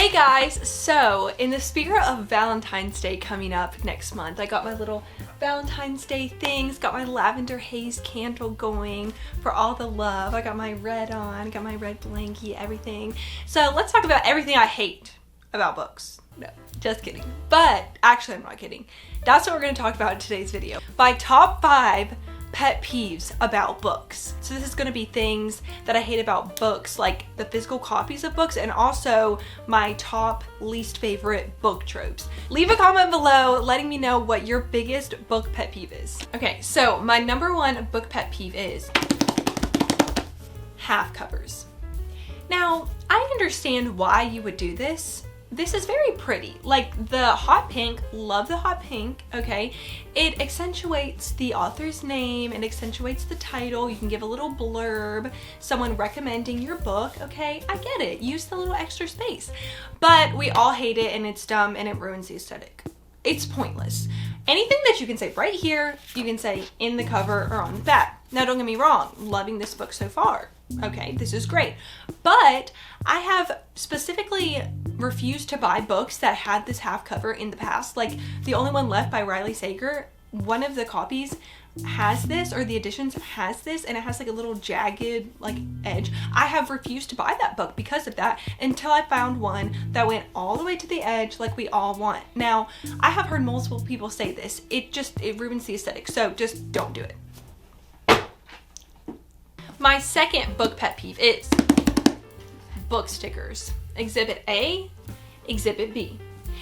Hey guys, so in the spirit of Valentine's Day coming up next month, I got my little Valentine's Day things, got my lavender haze candle going for all the love. I got my red on, got my red blankie, everything. So let's talk about everything I hate about books. No, just kidding. But actually, I'm not kidding. That's what we're going to talk about in today's video. My top 5 pet peeves about books. So this is going to be things that I hate about books, like the physical copies of books, and also my top least favorite book tropes. Leave a comment below letting me know what your biggest book pet peeve is. Okay, so my number 1 book pet peeve is half covers. Now, I understand why you would do this. This is very pretty. Like the hot pink, love the hot pink, okay? It accentuates the author's name, it accentuates the title, you can give a little blurb, someone recommending your book, okay? I get it, use the little extra space. But we all hate it and it's dumb and it ruins the aesthetic. It's pointless. Anything that you can say right here, you can say in the cover or on the back. Now don't get me wrong, loving this book so far. Okay, this is great. But I have specifically refused to buy books that had this half cover in the past. Like the only one left by Riley Sager, one of the copies has this, or the editions has this, and it has like a little jagged like edge. I have refused to buy that book because of that until I found one that went all the way to the edge like we all want. Now, I have heard multiple people say this. It ruins the aesthetic, so just don't do it. My second book pet peeve is book stickers. Exhibit A, Exhibit B.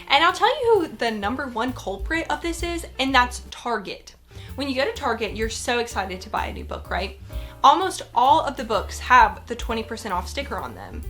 And I'll tell you who the number 1 culprit of this is, and that's Target. When you go to Target, you're so excited to buy a new book, right? Almost all of the books have the 20% off sticker on them.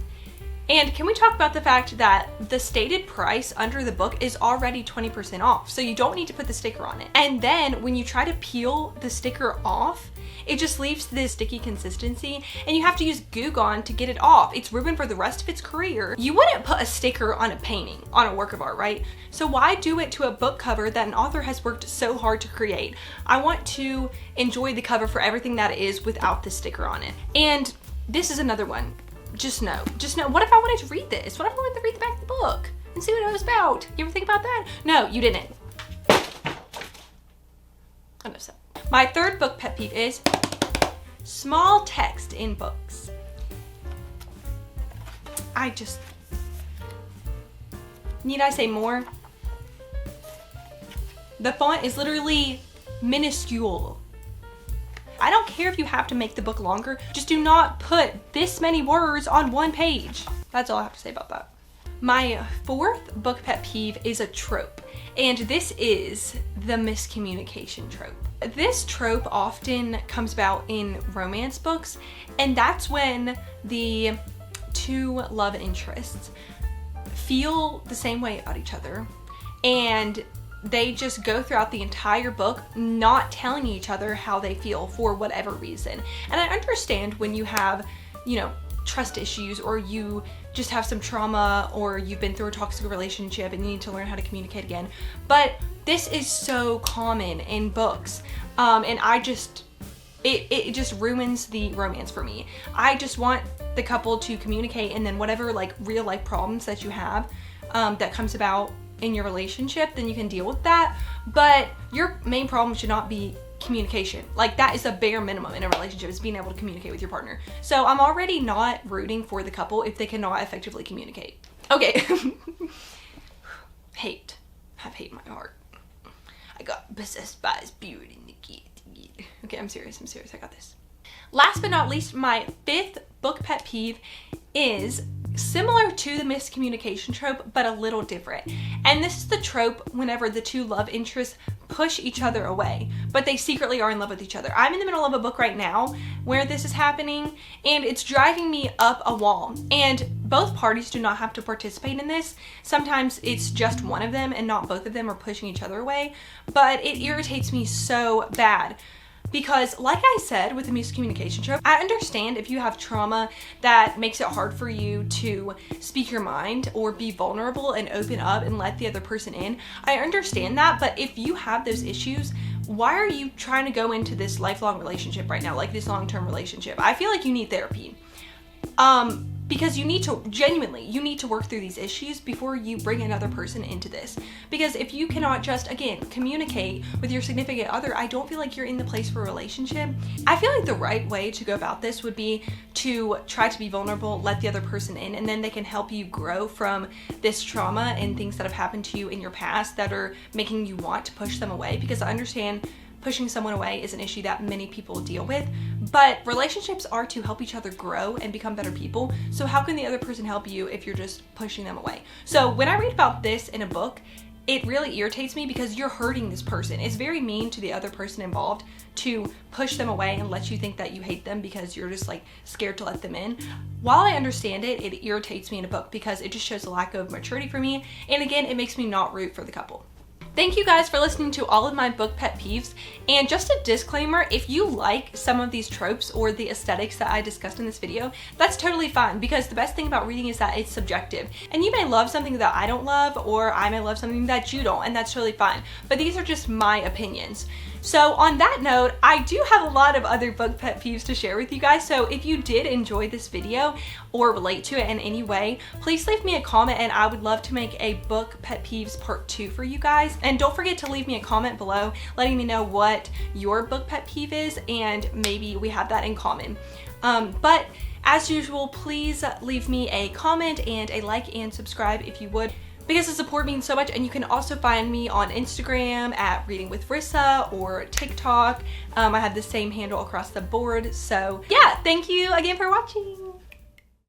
And can we talk about the fact that the stated price under the book is already 20% off, so you don't need to put the sticker on it. And then when you try to peel the sticker off, it just leaves this sticky consistency and you have to use Goo Gone to get it off. It's ruined for the rest of its career. You wouldn't put a sticker on a painting, on a work of art, right? So why do it to a book cover that an author has worked so hard to create? I want to enjoy the cover for everything that it is without the sticker on it. And this is another one. Just know, what if I wanted to read this? What if I wanted to read the back of the book and see what it was about? You ever think about that? No, you didn't. Enough said. My third book pet peeve is small text in books. Need I say more? The font is literally minuscule. I don't care if you have to make the book longer, just do not put this many words on one page. That's all I have to say about that. My 4th book pet peeve is a trope, and this is the miscommunication trope. This trope often comes about in romance books, and that's when the 2 love interests feel the same way about each other, and they just go throughout the entire book not telling each other how they feel for whatever reason. And I understand when you have, trust issues, or you just have some trauma, or you've been through a toxic relationship and you need to learn how to communicate again. But this is so common in books, and it just ruins the romance for me. I just want the couple to communicate, and then whatever like real life problems that you have that comes about in your relationship, then you can deal with that. But your main problem should not be communication. Like that is a bare minimum in a relationship, is being able to communicate with your partner. So I'm already not rooting for the couple if they cannot effectively communicate. Okay. Hate. Have hate in my heart. I got possessed by a spirit in the kid. Okay, I'm serious, I got this. Last but not least, my 5th book pet peeve is similar to the miscommunication trope, but a little different. And this is the trope whenever the 2 love interests push each other away, but they secretly are in love with each other. I'm in the middle of a book right now where this is happening, and it's driving me up a wall. And both parties do not have to participate in this. Sometimes it's just one of them and not both of them are pushing each other away, but it irritates me so bad. Because like I said with the miscommunication trope, I understand if you have trauma that makes it hard for you to speak your mind or be vulnerable and open up and let the other person in. I understand that, but if you have those issues, why are you trying to go into this lifelong relationship right now, like this long-term relationship? I feel like you need therapy. because you need to work through these issues before you bring another person into this. Because if you cannot just, again, communicate with your significant other, I don't feel like you're in the place for a relationship. I feel like the right way to go about this would be to try to be vulnerable, let the other person in, and then they can help you grow from this trauma and things that have happened to you in your past that are making you want to push them away. Because I understand pushing someone away is an issue that many people deal with, but relationships are to help each other grow and become better people. So how can the other person help you if you're just pushing them away? So when I read about this in a book, it really irritates me because you're hurting this person. It's very mean to the other person involved to push them away and let you think that you hate them because you're just like scared to let them in. While I understand it, it irritates me in a book because it just shows a lack of maturity for me. And again, it makes me not root for the couple. Thank you guys for listening to all of my book pet peeves. And just a disclaimer, if you like some of these tropes or the aesthetics that I discussed in this video, that's totally fine, because the best thing about reading is that it's subjective. And you may love something that I don't love, or I may love something that you don't, and that's totally fine. But these are just my opinions. So on that note, I do have a lot of other book pet peeves to share with you guys. So if you did enjoy this video or relate to it in any way, please leave me a comment and I would love to make a book pet peeves part 2 for you guys. And don't forget to leave me a comment below letting me know what your book pet peeve is, and maybe we have that in common. But as usual, please leave me a comment and a like and subscribe if you would, because the support means so much. And you can also find me on Instagram at Reading with Rissa or TikTok. I have the same handle across the board. So yeah, thank you again for watching.